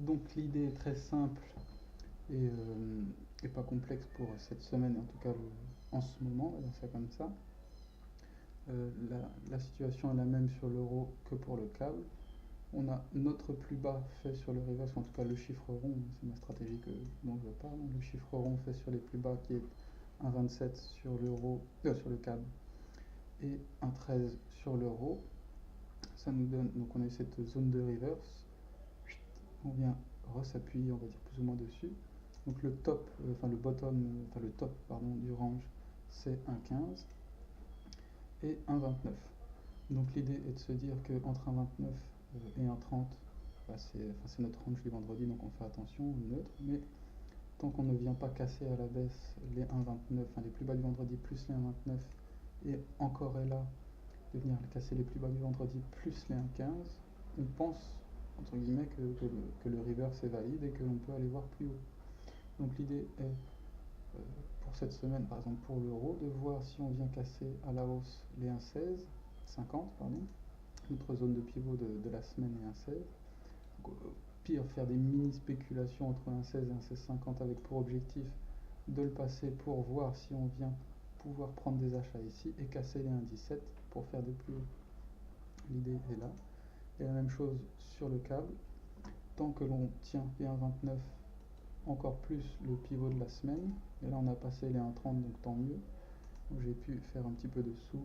Donc l'idée est très simple et, et pas complexe pour cette semaine, en tout cas en ce moment, on va dire ça comme ça. La situation est la même sur l'euro que pour le câble. On a notre plus bas fait sur le reverse, en tout cas le chiffre rond, c'est ma stratégie dont je parle. Le chiffre rond fait sur les plus bas qui est 1,27 sur l'euro, sur le câble et 1,13 sur l'euro. Ça nous donne, donc on a cette zone de reverse. On vient s'appuyer, on va dire plus ou moins dessus. Donc le top, enfin le bottom, enfin le top pardon, du range, c'est 1,15 et 1,29. Donc l'idée est de se dire qu'entre 1,29 et 1,30, bah c'est notre range du vendredi, donc on fait attention, neutre, mais tant qu'on ne vient pas casser à la baisse les 1,29, enfin les plus bas du vendredi plus les 1,29, et encore est là de venir casser les plus bas du vendredi plus les 1,15, on pense entre guillemets que le reverse est valide et que l'on peut aller voir plus haut. Donc l'idée est pour cette semaine, par exemple pour l'euro, de voir si on vient casser à la hausse les 1,16, 50, pardon, notre zone de pivot de la semaine est 1,16. Donc, au pire, faire des mini spéculations entre 1,16 et 1,1650 avec pour objectif de le passer pour voir si on vient pouvoir prendre des achats ici et casser les 1,17 pour faire des plus hauts. L'idée est là. Et la même chose sur le câble. Tant que l'on tient les 1,29, encore plus le pivot de la semaine. Et là, on a passé les 1,30, donc tant mieux. J'ai pu faire un petit peu de sous,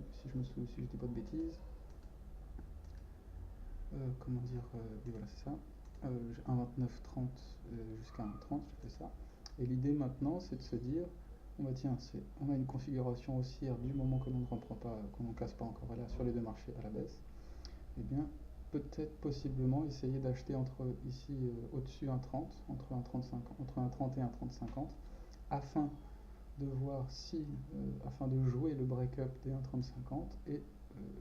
si je dis pas de bêtises. Comment dire, oui voilà c'est ça. J'ai 1,29,30 jusqu'à 1,30, j'ai fait ça. Et l'idée maintenant, c'est de se dire, bah tiens, on a une configuration haussière du moment que l'on ne reprend pas, qu'on ne casse pas encore là sur les deux marchés à la baisse. Eh bien, peut-être possiblement essayer d'acheter entre ici au-dessus 1,30, entre 1,35, entre 1,30 et 1,30,50, afin de voir si, afin de jouer le break-up des 1,30,50 et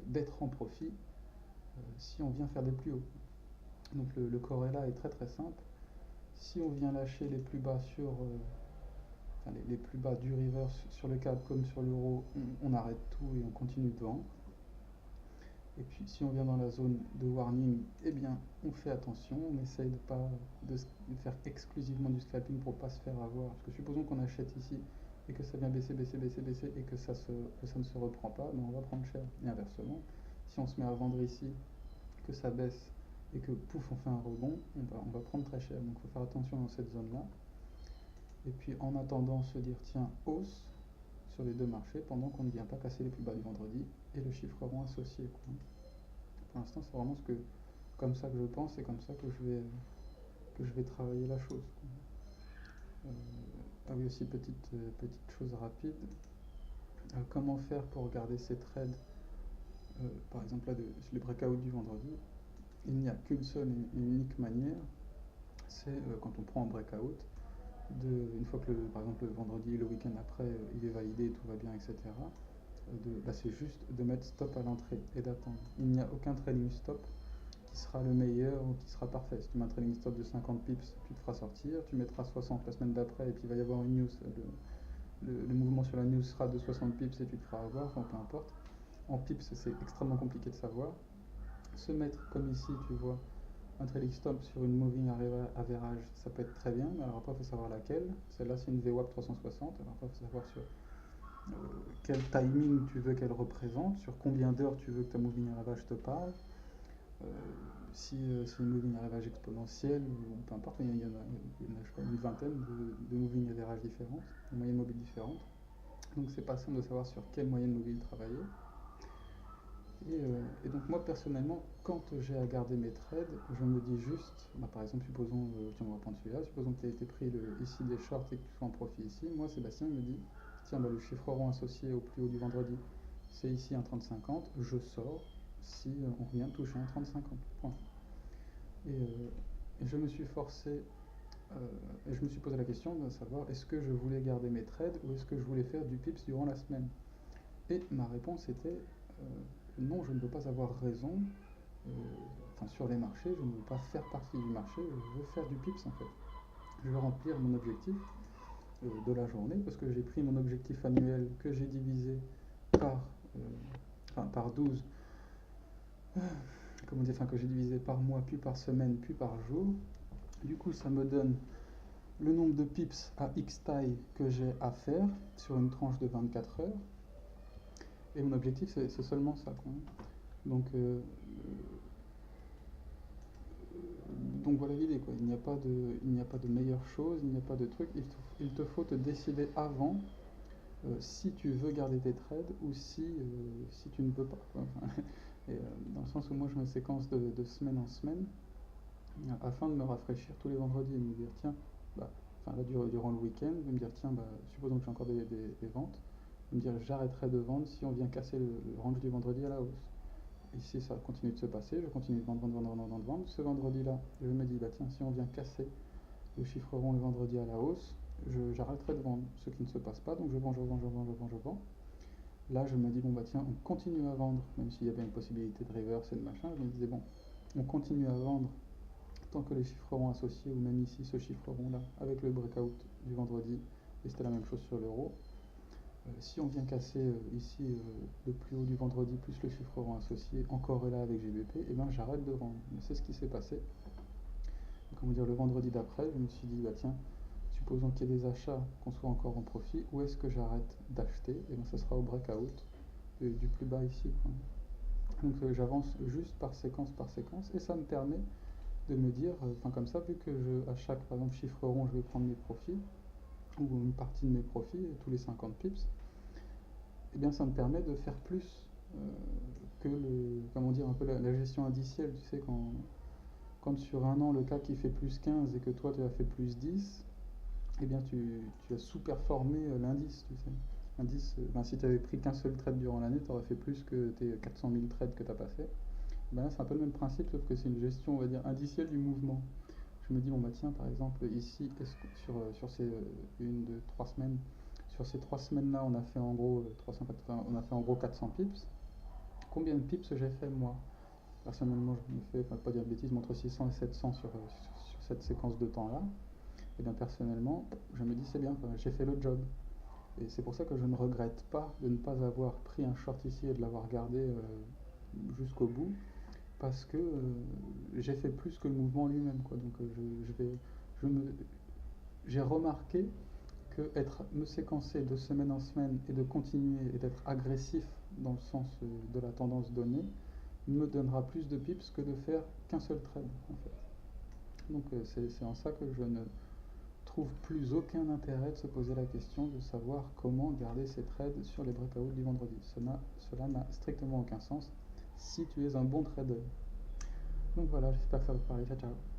d'être en profit si on vient faire des plus hauts. Donc le corrélat est très très simple. Si on vient lâcher les plus bas enfin, les plus bas du reverse sur le CAD comme sur l'euro, on arrête tout et on continue de vendre. Et puis si on vient dans la zone de warning, eh bien on fait attention, on essaye de pas de faire exclusivement du scalping pour pas se faire avoir. Parce que supposons qu'on achète ici et que ça vient baisser, baisser, baisser, baisser et que ça ne se reprend pas, ben on va prendre cher. Et inversement, si on se met à vendre ici, que ça baisse et que pouf on fait un rebond, on va prendre très cher. Donc il faut faire attention dans cette zone là. Et puis en attendant se dire tiens hausse sur les deux marchés pendant qu'on ne vient pas casser les plus bas du vendredi et le chiffre rond associé, quoi. Pour l'instant c'est vraiment comme ça que je pense et comme ça que je vais travailler la chose, quoi. Ah oui aussi petite chose rapide, comment faire pour garder ces trades, par exemple là les breakouts du vendredi. Il n'y a qu'une seule et unique manière, c'est quand on prend un breakout, une fois que par exemple le vendredi et le week-end après il est validé, tout va bien, etc. Là c'est juste de mettre stop à l'entrée et d'attendre. Il n'y a aucun trading stop qui sera le meilleur ou qui sera parfait. Si tu mets un trading stop de 50 pips, tu te feras sortir, tu mettras 60 la semaine d'après et puis il va y avoir une news, le mouvement sur la news sera de 60 pips et tu te feras avoir, enfin peu importe. En pips c'est extrêmement compliqué de savoir. Se mettre comme ici, tu vois, un trailing stop sur une moving average, ça peut être très bien, mais alors après il faut savoir laquelle. Celle-là c'est une VWAP 360, alors après il faut savoir sur quel timing tu veux qu'elle représente, sur combien d'heures tu veux que ta moving average te parle, euh, si c'est une moving average exponentielle, ou peu importe, il y en a je crois, une vingtaine de moving average différentes, de moyennes mobiles différentes. Donc c'est pas simple de savoir sur quelle moyenne mobile travailler. Et donc moi personnellement, quand j'ai à garder mes trades, je me dis juste, bah, par exemple, supposons, tiens, on va prendre celui-là, supposons que tu aies été pris ici des shorts et que tu sois en profit ici. Moi, Sébastien me dit, tiens, bah, le chiffre rond associé au plus haut du vendredi, c'est ici un 30,50, je sors si on vient de toucher un 30,50. Point. Et je me suis forcé, et je me suis posé la question de savoir est-ce que je voulais garder mes trades ou est-ce que je voulais faire du pips durant la semaine. Et ma réponse était non, je ne veux pas avoir raison. euh, Enfin, sur les marchés, je ne veux pas faire partie du marché, je veux faire du pips en fait. Je veux remplir mon objectif de la journée parce que j'ai pris mon objectif annuel que j'ai divisé par, euh, par 12, comment dire, enfin que j'ai divisé par mois, puis par semaine, puis par jour. Du coup, ça me donne le nombre de pips à X taille que j'ai à faire sur une tranche de 24 heures. Et mon objectif, c'est seulement ça, quoi. Donc, donc voilà l'idée, quoi. Il n'y a pas de meilleure chose, il n'y a pas de truc. Il te faut te décider avant si tu veux garder tes trades ou si tu ne peux pas, quoi. Enfin, et, dans le sens où moi je me séquence de semaine en semaine afin de me rafraîchir tous les vendredis et de me dire tiens, bah, enfin là durant le week-end, de me dire tiens, bah, supposons que j'ai encore des ventes, de me dire j'arrêterai de vendre si on vient casser le range du vendredi à la hausse. Et si ça continue de se passer, je continue de vendre, vendre, vendre, vendre, vendre, vendre. Ce vendredi-là, je me dis bah tiens, si on vient casser le chiffre rond le vendredi à la hausse, j'arrêterai de vendre, ce qui ne se passe pas, donc je vends, je vends, je vends, je vends, je vends. Là, je me dis, bon, bah tiens, on continue à vendre, même s'il y a bien une possibilité de reverse et de machin. Je me disais, bon, on continue à vendre tant que les chiffres ronds associés, ou même ici, ce chiffre rond-là, avec le breakout du vendredi, et c'était la même chose sur l'euro. Si on vient casser ici le plus haut du vendredi, plus le chiffre rond associé, encore là avec GBP, et ben j'arrête de vendre. Mais c'est ce qui s'est passé. Comment dire, le vendredi d'après, je me suis dit, bah tiens, supposons qu'il y ait des achats, qu'on soit encore en profit, où est-ce que j'arrête d'acheter? Et bien ce sera au breakout du plus bas ici, quoi. Donc j'avance juste par séquence, et ça me permet de me dire, enfin comme ça, vu que à chaque par exemple chiffre rond, je vais prendre mes profits, ou une partie de mes profits, tous les 50 pips, et bien ça me permet de faire plus euh, que comment dire, un peu la gestion indicielle, tu sais, quand sur un an le CAC il fait plus 15 et que toi tu as fait plus 10, eh bien tu as sous-performé l'indice, tu sais. L'indice, ben, si tu avais pris qu'un seul trade durant l'année, tu aurais fait plus que tes 400 000 trades que tu as pas fait. Ben là, c'est un peu le même principe, sauf que c'est une gestion, on va dire, indicielle du mouvement. Je me dis, bon, bah tiens, par exemple, ici, sur ces 3 semaines, sur ces 3 semaines-là, on a fait en gros 380, on a fait en gros 400 pips. Combien de pips j'ai fait moi? Personnellement, je me fais, pas dire de bêtises, mais entre 600 et 700 sur cette séquence de temps-là. Et bien personnellement, je me dis c'est bien, j'ai fait le job. Et c'est pour ça que je ne regrette pas de ne pas avoir pris un short ici et de l'avoir gardé jusqu'au bout, parce que j'ai fait plus que le mouvement lui-même, quoi. Donc je me, j'ai remarqué que me séquencer de semaine en semaine et de continuer et d'être agressif dans le sens de la tendance donnée me donnera plus de pips que de faire qu'un seul trade, en fait. Donc c'est en ça que je ne trouve plus aucun intérêt de se poser la question de savoir comment garder ses trades sur les breakouts du vendredi. Cela n'a strictement aucun sens si tu es un bon trader. Donc voilà, j'espère que ça va te parler. Ciao, ciao.